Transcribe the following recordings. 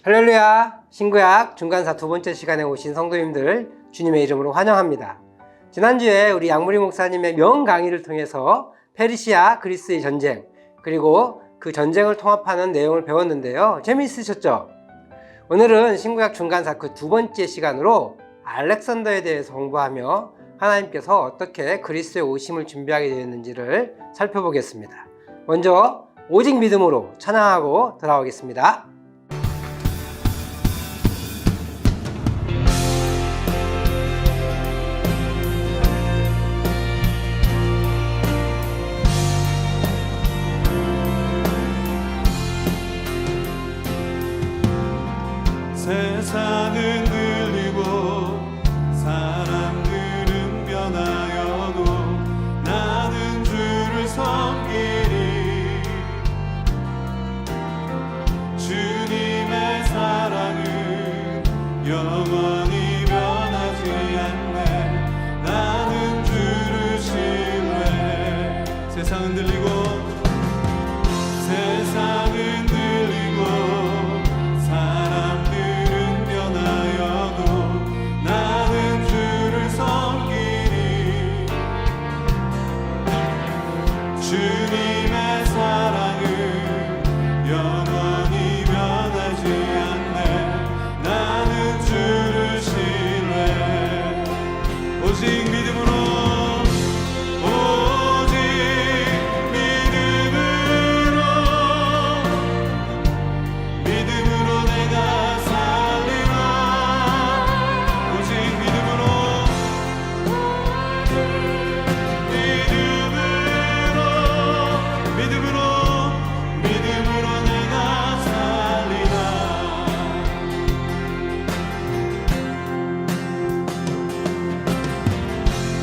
할렐루야! 신구약 중간사 두 번째 시간에 오신 성도님들 주님의 이름으로 환영합니다. 지난주에 우리 양무리 목사님의 명 강의를 통해서 페르시아 그리스의 전쟁 그리고 그 전쟁을 통합하는 내용을 배웠는데요. 재미있으셨죠? 오늘은 신구약 중간사 그 두 번째 시간으로 알렉산더에 대해서 공부하며 하나님께서 어떻게 그리스도의 오심을 준비하게 되었는지를 살펴보겠습니다. 먼저 오직 믿음으로 찬양하고 돌아오겠습니다. 세상은 늘리고 사람들은 변하여도 나는 주를 섬기리. 주님의 사랑은 영원히 변하지 않네. 나는 주를 신뢰해. 세상은 늘리고 주님의 사랑은 영원히 변하지 않네. 나는 주를 신뢰해. 오직 믿음으로 내가 살리라. 오직 믿음으로 내가 살리라.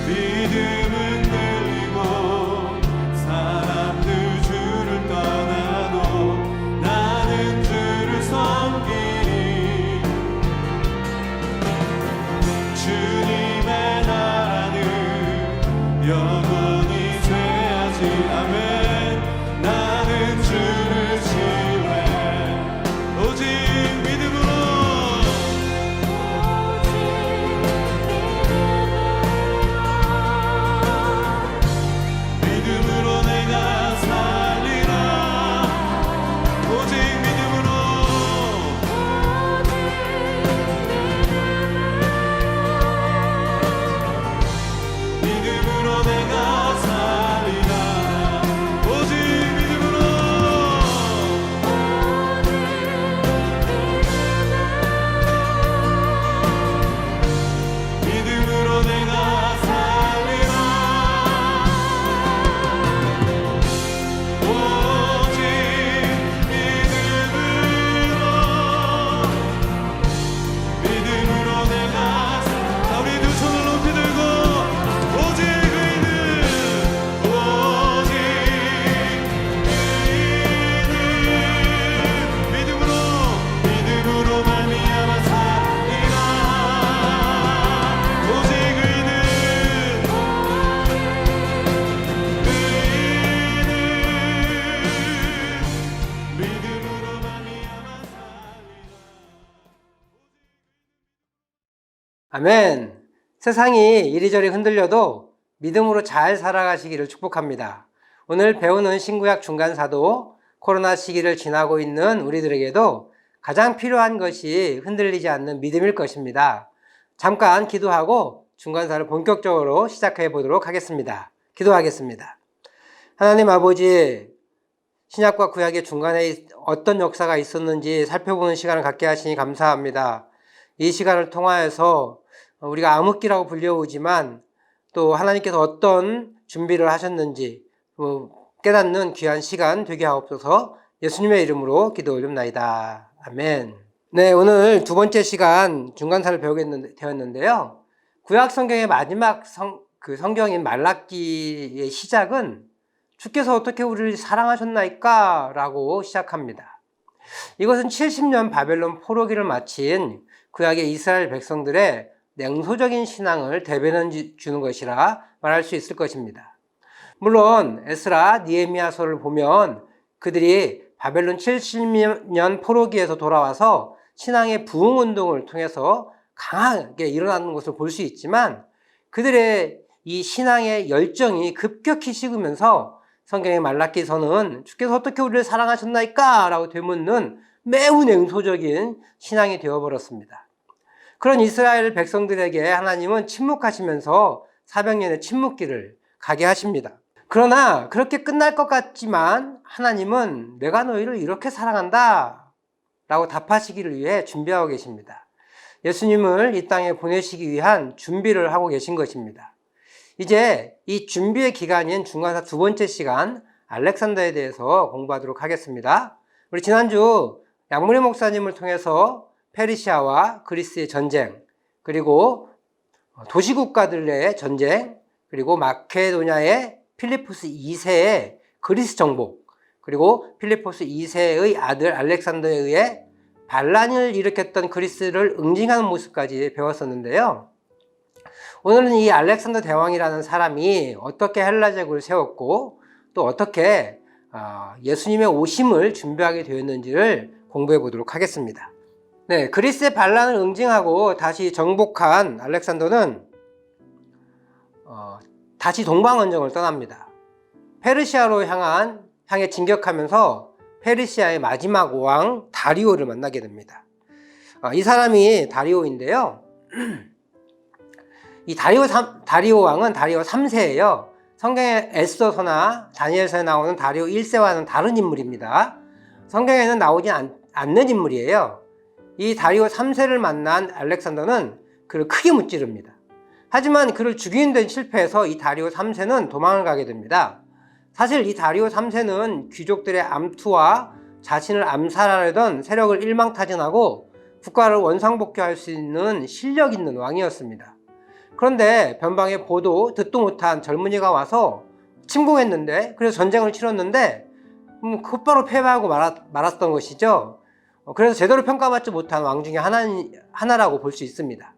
믿음은 늘리고 사람들 주를 떠나도 나는 주를 섬기리. 주님의 나라는 영원히 죄하지. 아멘. 나는 주를 신뢰해. 오직 믿음으로 내가 살리라. 오직 믿음으로 내가 살리라. 오직 믿음으로 내가 살리라. 오직 믿음으로 내가 자, 우리 두 손을 높이 들고 오직 믿음으로 말미암아 살리라. 오직 믿음으로 말미암아 살리라. 아멘. 세상이 이리저리 흔들려도 믿음으로 잘 살아가시기를 축복합니다. 오늘 배우는 신구약 중간사도 코로나 시기를 지나고 있는 우리들에게도 가장 필요한 것이 흔들리지 않는 믿음일 것입니다. 잠깐 기도하고 중간사를 본격적으로 시작해 보도록 하겠습니다. 기도하겠습니다. 하나님 아버지, 신약과 구약의 중간에 어떤 역사가 있었는지 살펴보는 시간을 갖게 하시니 감사합니다. 이 시간을 통하여서 우리가 암흑기라고 불려오지만 또 하나님께서 어떤 준비를 하셨는지 깨닫는 귀한 시간 되게 하옵소서. 예수님의 이름으로 기도 올립나이다. 아멘. 네, 오늘 두 번째 시간 중간사를 배우게 되었는데요. 구약 성경의 마지막 성경인 말라기의 시작은 주께서 어떻게 우리를 사랑하셨나이까? 라고 시작합니다. 이것은 70년 바벨론 포로기를 마친 구약의 이스라엘 백성들의 냉소적인 신앙을 대변해 주는 것이라 말할 수 있을 것입니다. 물론 에스라, 니에미야서를 보면 그들이 바벨론 70년 포로기에서 돌아와서 신앙의 부흥운동을 통해서 강하게 일어나는 것을 볼 수 있지만 그들의 이 신앙의 열정이 급격히 식으면서 성경의 말라기서는 주께서 어떻게 우리를 사랑하셨나이까? 라고 되묻는 매우 냉소적인 신앙이 되어버렸습니다. 그런 이스라엘 백성들에게 하나님은 침묵하시면서 400년의 침묵기를 가게 하십니다. 그러나 그렇게 끝날 것 같지만 하나님은 내가 너희를 이렇게 사랑한다 라고 답하시기를 위해 준비하고 계십니다. 예수님을 이 땅에 보내시기 위한 준비를 하고 계신 것입니다. 이제 이 준비의 기간인 중간사 두 번째 시간 알렉산더에 대해서 공부하도록 하겠습니다. 우리 지난주 양문희 목사님을 통해서 페르시아와 그리스의 전쟁, 그리고 도시국가들의 전쟁, 그리고 마케도냐의 필리포스 2세의 그리스 정복, 그리고 필리포스 2세의 아들 알렉산더에 의해 반란을 일으켰던 그리스를 응징하는 모습까지 배웠었는데요. 오늘은 이 알렉산더 대왕이라는 사람이 어떻게 헬라 제국을 세웠고 또 어떻게 예수님의 오심을 준비하게 되었는지를 공부해 보도록 하겠습니다. 네, 그리스의 반란을 응징하고 다시 정복한 알렉산더는 다시 동방원정을 떠납니다. 페르시아로 향해 진격하면서 페르시아의 마지막 왕 다리오를 만나게 됩니다. 이 사람이 다리오인데요. 이 다리오 왕은 다리오 3세예요. 성경의 에스더서나 다니엘서에 나오는 다리오 1세와는 다른 인물입니다. 성경에는 나오지 않는 인물이에요. 이 다리오 3세를 만난 알렉산더는 그를 크게 무찌릅니다. 하지만 그를 죽이는 데 실패해서 이 다리오 3세는 도망을 가게 됩니다. 사실 이 다리오 3세는 귀족들의 암투와 자신을 암살하려던 세력을 일망타진하고 국가를 원상복귀할 수 있는 실력 있는 왕이었습니다. 그런데 변방의 보도 듣도 못한 젊은이가 와서 침공했는데, 그래서 전쟁을 치렀는데 곧바로 패배하고 말았던 것이죠. 그래서 제대로 평가받지 못한 왕 중에 하나라고 볼 수 있습니다.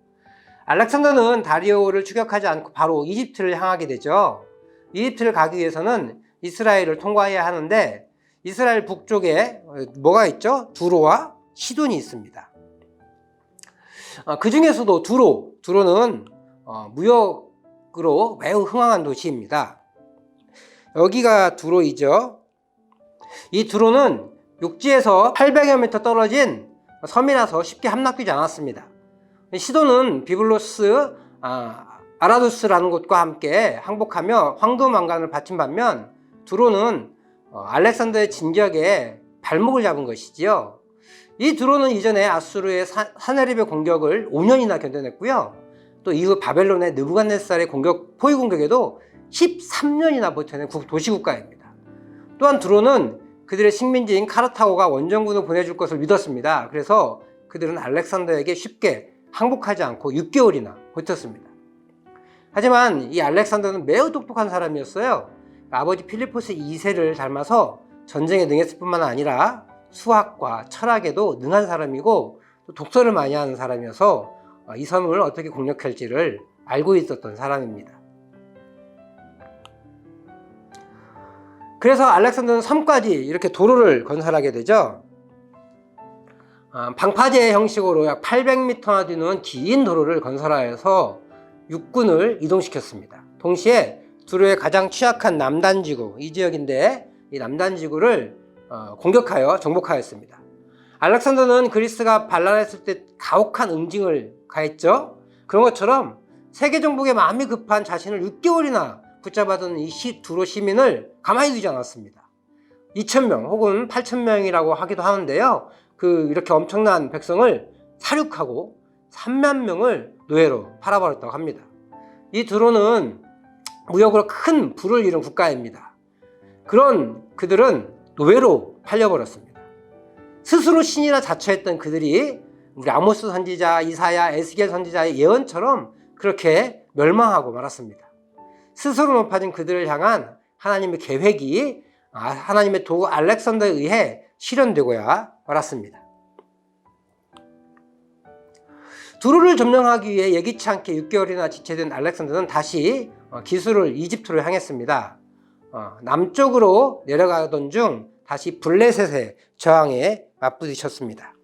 알렉산더는 다리오를 추격하지 않고 바로 이집트를 향하게 되죠. 이집트를 가기 위해서는 이스라엘을 통과해야 하는데 이스라엘 북쪽에 뭐가 있죠? 두로와 시돈이 있습니다. 그 중에서도 두로는 무역으로 매우 흥황한 도시입니다. 여기가 두로이죠. 이 두로는 육지에서 800여 미터 떨어진 섬이라서 쉽게 함락되지 않았습니다. 시돈은 비블로스 아라두스라는 곳과 함께 항복하며 황금 왕관을 바친 반면 두로는 알렉산더의 진격에 발목을 잡은 것이지요. 이 두로는 이전에 아수르의 사네립의 공격을 5년이나 견뎌냈고요. 또 이후 바벨론의 느부갓네살의 포위 공격에도 13년이나 버텨낸 도시국가입니다. 또한 두로는 그들의 식민지인 카르타고가 원정군을 보내줄 것을 믿었습니다. 그래서 그들은 알렉산더에게 쉽게 항복하지 않고 6개월이나 버텼습니다. 하지만 이 알렉산더는 매우 똑똑한 사람이었어요. 아버지 필리포스 2세를 닮아서 전쟁에 능했을 뿐만 아니라 수학과 철학에도 능한 사람이고 또 독서를 많이 하는 사람이어서 이 섬을 어떻게 공략할지를 알고 있었던 사람입니다. 그래서 알렉산더는 섬까지 이렇게 도로를 건설하게 되죠. 방파제 형식으로 약 800m나 되는 긴 도로를 건설하여서 육군을 이동시켰습니다. 동시에 두로의 가장 취약한 남단지구, 이 지역인데 이 남단지구를 공격하여 정복하였습니다. 알렉산더는 그리스가 반란했을 때 가혹한 응징을 가했죠. 그런 것처럼 세계 정복에 마음이 급한 자신을 6개월이나 붙잡아둔 이 두로 시민을 가만히 두지 않았습니다. 2,000명 혹은 8,000명이라고 하기도 하는데요. 이렇게 엄청난 백성을 사륙하고 3만 명을 노예로 팔아버렸다고 합니다. 이 두로는 무역으로 큰 부를 이룬 국가입니다. 그런 그들은 노예로 팔려버렸습니다. 스스로 신이라 자처했던 그들이 우리 아모스 선지자, 이사야, 에스겔 선지자의 예언처럼 그렇게 멸망하고 말았습니다. 스스로 높아진 그들을 향한 하나님의 계획이 하나님의 도구 알렉산더에 의해 실현되고야 말았습니다. 두로를 점령하기 위해 예기치 않게 6개월이나 지체된 알렉산더는 다시 기술을 이집트로 향했습니다. 남쪽으로 내려가던 중 다시 블레셋의 저항에 맞부딪혔습니다.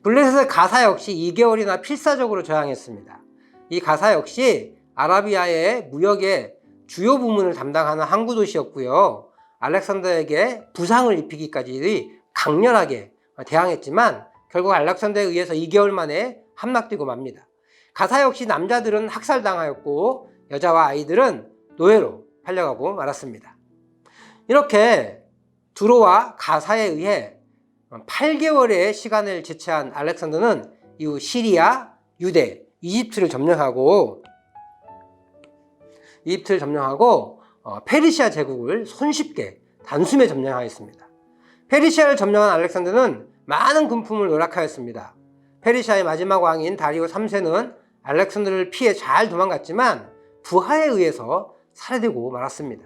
블레셋의 가사 역시 2개월이나 필사적으로 저항했습니다. 이 가사 역시 아라비아의 무역의 주요 부문을 담당하는 항구 도시였고요. 알렉산더에게 부상을 입히기까지 강렬하게 대항했지만 결국 알렉산더에 의해서 2개월 만에 함락되고 맙니다. 가사 역시 남자들은 학살당하였고 여자와 아이들은 노예로 팔려가고 말았습니다. 이렇게 두로와 가사에 의해 8개월의 시간을 지체한 알렉산더는 이후 시리아, 유대, 이집트를 점령하고 페르시아 제국을 손쉽게 단숨에 점령하였습니다. 페르시아를 점령한 알렉산더는 많은 군품을 노력하였습니다. 페르시아의 마지막 왕인 다리오 3세는 알렉산더를 피해 잘 도망갔지만 부하에 의해서 살해되고 말았습니다.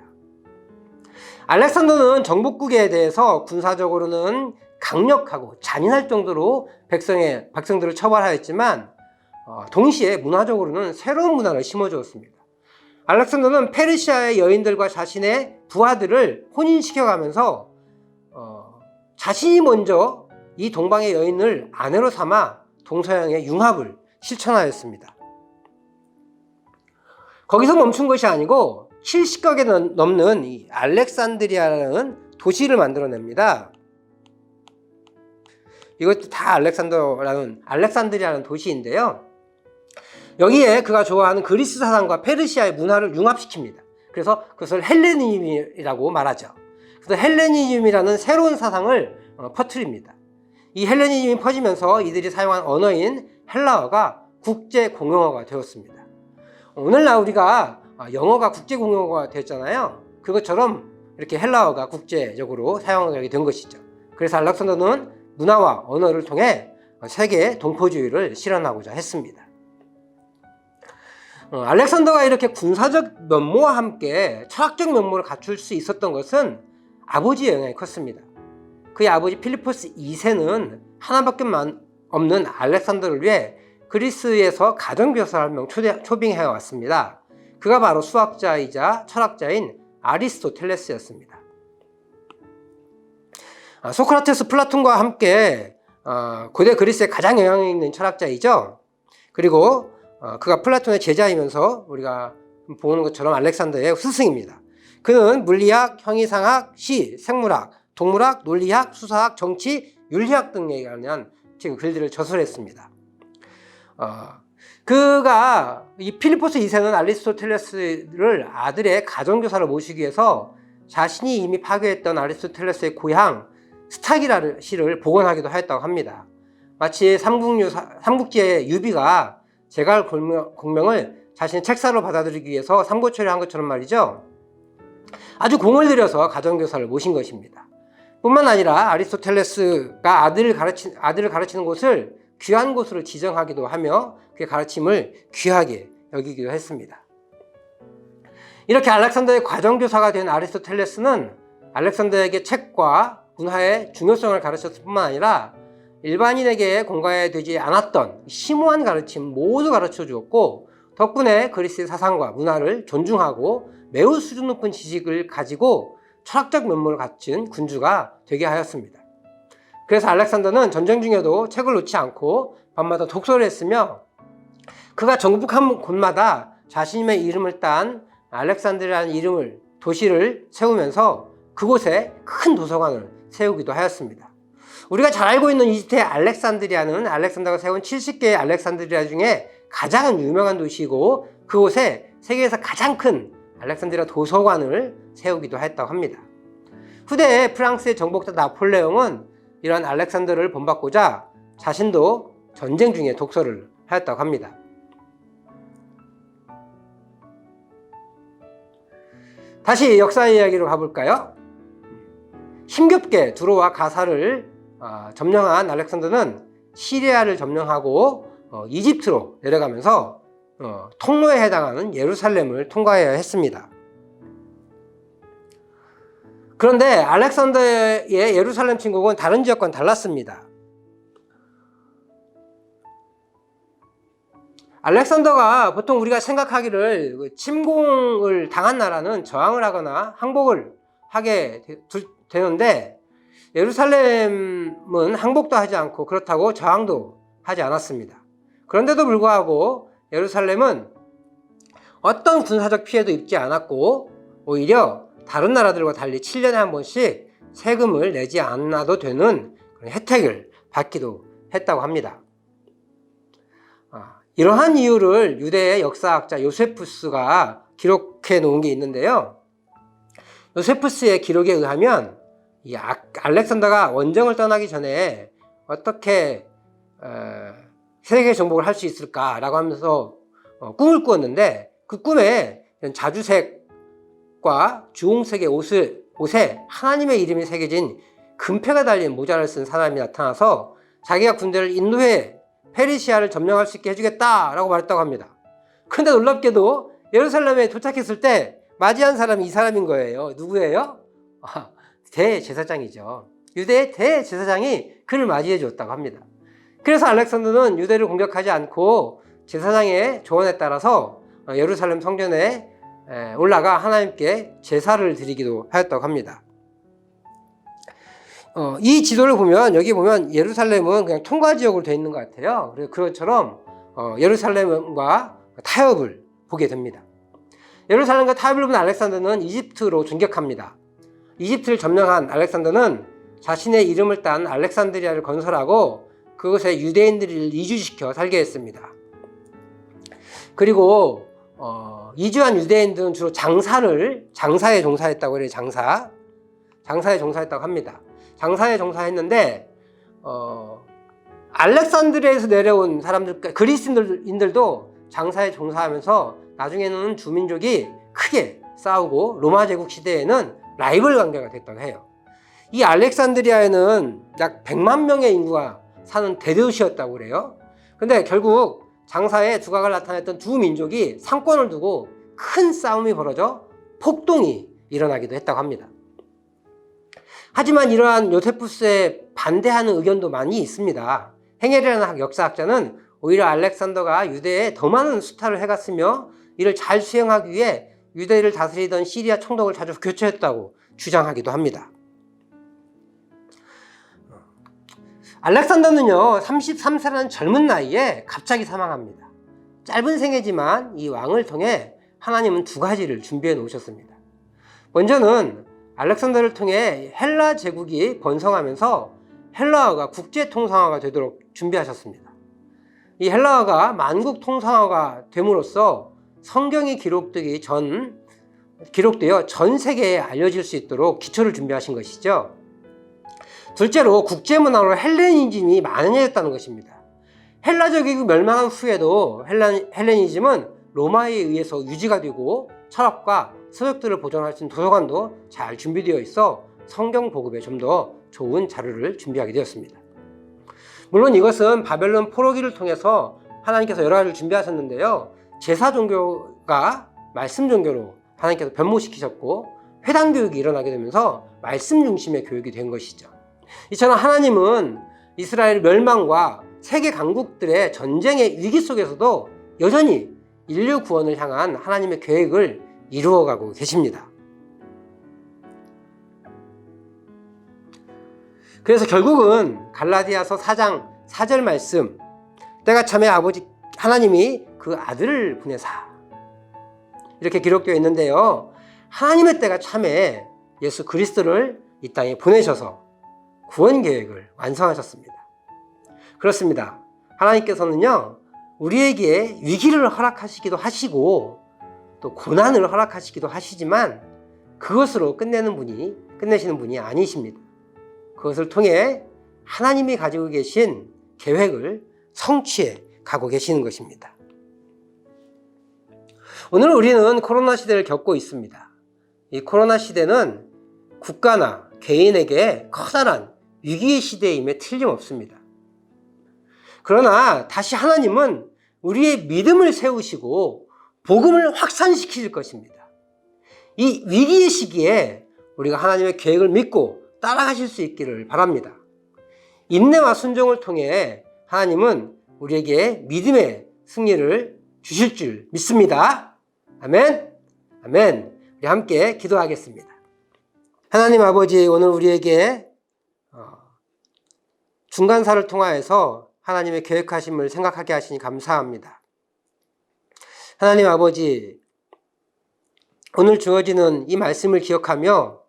알렉산더는 정복국에 대해서 군사적으로는 강력하고 잔인할 정도로 백성들을 처벌하였지만 동시에 문화적으로는 새로운 문화를 심어주었습니다. 알렉산더는 페르시아의 여인들과 자신의 부하들을 혼인시켜가면서 자신이 먼저 이 동방의 여인을 아내로 삼아 동서양의 융합을 실천하였습니다. 거기서 멈춘 것이 아니고 70개가 넘는 이 알렉산드리아라는 도시를 만들어냅니다. 이것도 다 알렉산드리아라는 도시인데요. 여기에 그가 좋아하는 그리스 사상과 페르시아의 문화를 융합시킵니다. 그래서 그것을 헬레니즘이라고 말하죠. 그래서 헬레니즘이라는 새로운 사상을 퍼뜨립니다. 이 헬레니즘이 퍼지면서 이들이 사용한 언어인 헬라어가 국제 공용어가 되었습니다. 오늘날 우리가 영어가 국제 공용어가 되었잖아요. 그것처럼 이렇게 헬라어가 국제적으로 사용하게 된 것이죠. 그래서 알렉산더는 문화와 언어를 통해 세계 동포주의를 실현하고자 했습니다. 알렉산더가 이렇게 군사적 면모와 함께 철학적 면모를 갖출 수 있었던 것은 아버지의 영향이 컸습니다. 그의 아버지 필리포스 2세는 하나밖에 없는 알렉산더를 위해 그리스에서 가정교사를 한 명 초빙해 왔습니다. 그가 바로 수학자이자 철학자인 아리스토텔레스였습니다. 소크라테스, 플라톤과 함께 고대 그리스의 가장 영향력 있는 철학자이죠. 그리고 그가 플라톤의 제자이면서 우리가 보는 것처럼 알렉산더의 스승입니다. 그는 물리학, 형이상학, 시, 생물학, 동물학, 논리학, 수사학, 정치, 윤리학 등에 관한 글들을 저술했습니다. 그가 이 필리포스 2세는 아리스토텔레스를 아들의 가정교사를 모시기 위해서 자신이 이미 파괴했던 아리스토텔레스의 고향 스타기라시를 복원하기도 하였다고 합니다. 마치 삼국지의 유비가 제갈 공명을 자신의 책사로 받아들이기 위해서 삼고초려를 한 것처럼 말이죠. 아주 공을 들여서 가정교사를 모신 것입니다. 뿐만 아니라 아리스토텔레스가 아들을 가르치는 곳을 귀한 곳으로 지정하기도 하며 그의 가르침을 귀하게 여기기도 했습니다. 이렇게 알렉산더의 가정교사가 된 아리스토텔레스는 알렉산더에게 책과 문화의 중요성을 가르쳤을 뿐만 아니라 일반인에게 공감되지 않았던 심오한 가르침 모두 가르쳐 주었고, 덕분에 그리스의 사상과 문화를 존중하고 매우 수준 높은 지식을 가지고 철학적 면모를 갖춘 군주가 되게 하였습니다. 그래서 알렉산더는 전쟁 중에도 책을 놓지 않고 밤마다 독서를 했으며, 그가 정복한 곳마다 자신의 이름을 딴 알렉산드리아라는 도시를 세우면서 그곳에 큰 도서관을 세우기도 하였습니다. 우리가 잘 알고 있는 이집트의 알렉산드리아는 알렉산더가 세운 70개의 알렉산드리아 중에 가장 유명한 도시이고, 그곳에 세계에서 가장 큰 알렉산드리아 도서관을 세우기도 했다고 합니다. 후대에 프랑스의 정복자 나폴레옹은 이러한 알렉산더를 본받고자 자신도 전쟁 중에 독서를 하였다고 합니다. 다시 역사 이야기로 가볼까요? 힘겹게 두로와 가사를 점령한 알렉산더는 시리아를 점령하고 이집트로 내려가면서 통로에 해당하는 예루살렘을 통과해야 했습니다. 그런데 알렉산더의 예루살렘 침공은 다른 지역과는 달랐습니다. 알렉산더가 보통 우리가 생각하기를 침공을 당한 나라는 저항을 하거나 항복을 하게 되는데, 예루살렘은 항복도 하지 않고 그렇다고 저항도 하지 않았습니다. 그런데도 불구하고 예루살렘은 어떤 군사적 피해도 입지 않았고 오히려 다른 나라들과 달리 7년에 한 번씩 세금을 내지 않아도 되는 그런 혜택을 받기도 했다고 합니다. 이러한 이유를 유대의 역사학자 요세푸스가 기록해 놓은 게 있는데요. 요세푸스의 기록에 의하면 이 알렉산더가 원정을 떠나기 전에 어떻게 세계 정복을 할 수 있을까라고 하면서 꿈을 꾸었는데 그 꿈에 자주색과 주홍색의 옷에 하나님의 이름이 새겨진 금패가 달린 모자를 쓴 사람이 나타나서 자기가 군대를 인도해 페르시아를 점령할 수 있게 해주겠다라고 말했다고 합니다. 그런데 놀랍게도 예루살렘에 도착했을 때 맞이한 사람이 이 사람인 거예요. 누구예요? 대제사장이죠. 유대의 대제사장이 그를 맞이해 줬다고 합니다. 그래서 알렉산더는 유대를 공격하지 않고 제사장의 조언에 따라서 예루살렘 성전에 올라가 하나님께 제사를 드리기도 하였다고 합니다. 이 지도를 보면 여기 보면 예루살렘은 그냥 통과지역으로 되어 있는 것 같아요. 그래서 그것처럼 예루살렘과 타협을 보게 됩니다. 예루살렘과 타협을 본 알렉산더는 이집트로 진격합니다. 이집트를 점령한 알렉산더는 자신의 이름을 딴 알렉산드리아를 건설하고 그곳에 유대인들을 이주시켜 살게 했습니다. 그리고 이주한 유대인들은 주로 장사에 종사했다고 그래요. 장사에 종사했다고 합니다. 장사에 종사했는데 알렉산드리아에서 내려온 사람들, 그리스인들도 장사에 종사하면서 나중에는 주민족이 크게 싸우고 로마 제국 시대에는 라이벌 관계가 됐다고 해요. 이 알렉산드리아에는 약 100만 명의 인구가 사는 대도시였다고 그래요. 근데 결국 장사에 두각을 나타냈던 두 민족이 상권을 두고 큰 싸움이 벌어져 폭동이 일어나기도 했다고 합니다. 하지만 이러한 요세푸스에 반대하는 의견도 많이 있습니다. 행헬이라는 역사학자는 오히려 알렉산더가 유대에 더 많은 수탈을 해갔으며 이를 잘 수행하기 위해 유대를 다스리던 시리아 총독을 자주 교체했다고 주장하기도 합니다. 알렉산더는요 33세라는 젊은 나이에 갑자기 사망합니다. 짧은 생애지만 이 왕을 통해 하나님은 두 가지를 준비해 놓으셨습니다. 먼저는 알렉산더를 통해 헬라 제국이 번성하면서 헬라어가 국제 통상어가 되도록 준비하셨습니다. 이 헬라어가 만국 통상어가 됨으로써 성경이 기록되어 전 세계에 알려질 수 있도록 기초를 준비하신 것이죠. 둘째로 국제문화로 헬레니즘이 만연해졌다는 것입니다. 헬라 제국이 멸망한 후에도 헬레니즘은 로마에 의해서 유지가 되고 철학과 서적들을 보존할 수 있는 도서관도 잘 준비되어 있어 성경 보급에 좀 더 좋은 자료를 준비하게 되었습니다. 물론 이것은 바벨론 포로기를 통해서 하나님께서 여러 가지를 준비하셨는데요. 제사 종교가 말씀 종교로 하나님께서 변모시키셨고 회당 교육이 일어나게 되면서 말씀 중심의 교육이 된 것이죠. 이처럼 하나님은 이스라엘 멸망과 세계 강국들의 전쟁의 위기 속에서도 여전히 인류 구원을 향한 하나님의 계획을 이루어가고 계십니다. 그래서 결국은 갈라디아서 4장 4절 말씀, 때가 참에 아버지 하나님이 그 아들을 보내사, 이렇게 기록되어 있는데요. 하나님의 때가 참에 예수 그리스도를 이 땅에 보내셔서 구원 계획을 완성하셨습니다. 그렇습니다. 하나님께서는요 우리에게 위기를 허락하시기도 하시고 또 고난을 허락하시기도 하시지만 그것으로 끝내시는 분이 아니십니다. 그것을 통해 하나님이 가지고 계신 계획을 성취해 가고 계시는 것입니다. 오늘 우리는 코로나 시대를 겪고 있습니다. 이 코로나 시대는 국가나 개인에게 커다란 위기의 시대임에 틀림없습니다. 그러나 다시 하나님은 우리의 믿음을 세우시고 복음을 확산시킬 것입니다. 이 위기의 시기에 우리가 하나님의 계획을 믿고 따라가실 수 있기를 바랍니다. 인내와 순종을 통해 하나님은 우리에게 믿음의 승리를 주실 줄 믿습니다. 아멘. 아멘. 우리 함께 기도하겠습니다. 하나님 아버지, 오늘 우리에게 중간사를 통하여서 하나님의 계획하심을 생각하게 하시니 감사합니다. 하나님 아버지, 오늘 주어지는 이 말씀을 기억하며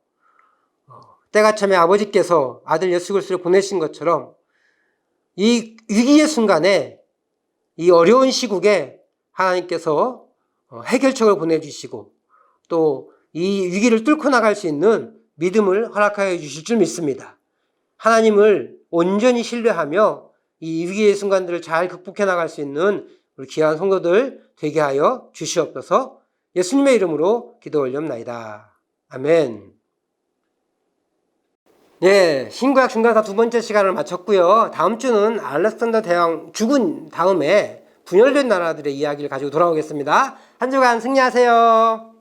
때가 참에 아버지께서 아들 예수 그리스도를 보내신 것처럼 이 위기의 순간에, 이 어려운 시국에 하나님께서 해결책을 보내주시고 또 이 위기를 뚫고 나갈 수 있는 믿음을 허락하여 주실 줄 믿습니다. 하나님을 온전히 신뢰하며 이 위기의 순간들을 잘 극복해 나갈 수 있는 우리 귀한 성도들 되게 하여 주시옵소서. 예수님의 이름으로 기도 올렵나이다. 아멘. 예, 신구약 중간사 두 번째 시간을 마쳤고요. 다음 주는 알렉산더 대왕 죽은 다음에 분열된 나라들의 이야기를 가지고 돌아오겠습니다. 한 주간 승리하세요.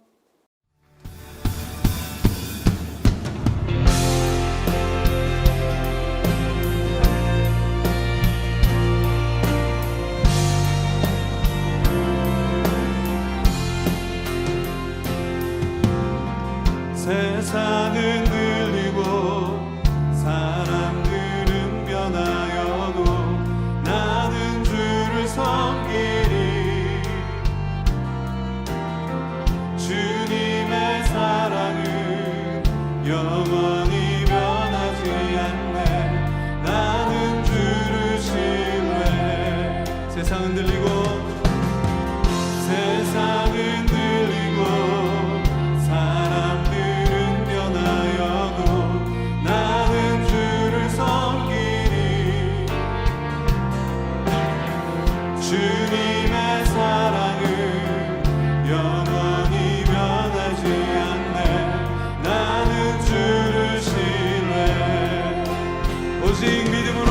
세상은 늘리고 사람들은 변하여도 나는 주를 섬기리. 주님의 사랑은 영원히 변하지 않네. 나는 주를 신뢰해. 세상은 늘리고 세상은 늘리고 사람들은 변하여도 나는 주를 섬기리. 주님의 사랑은 영원히 변하지 않네. 나는 주를 신뢰해. 오직 믿음으로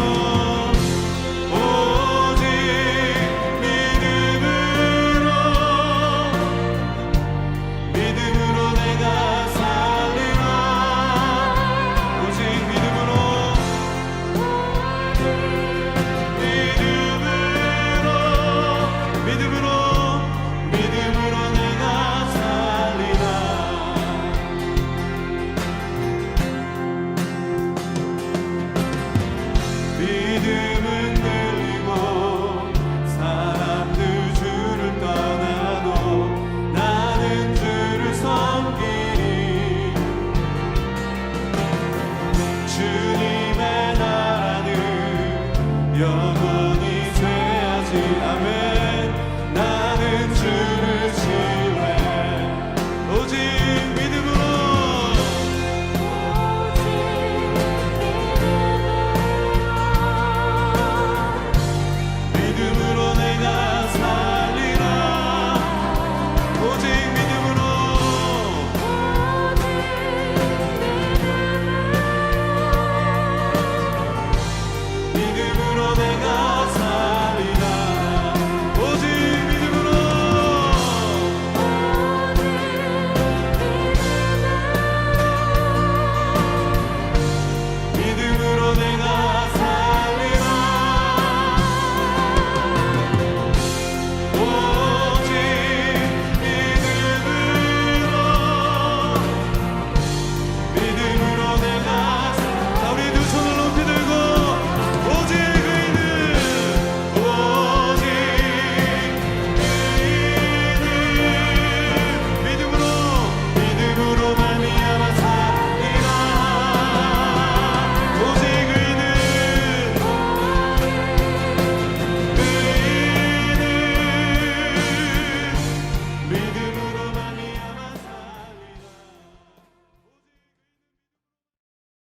믿음은 늘리고 사람들 주를 떠나도 나는 주를 섬기리. 주님의 나라는 영원히 죄하지. 아멘.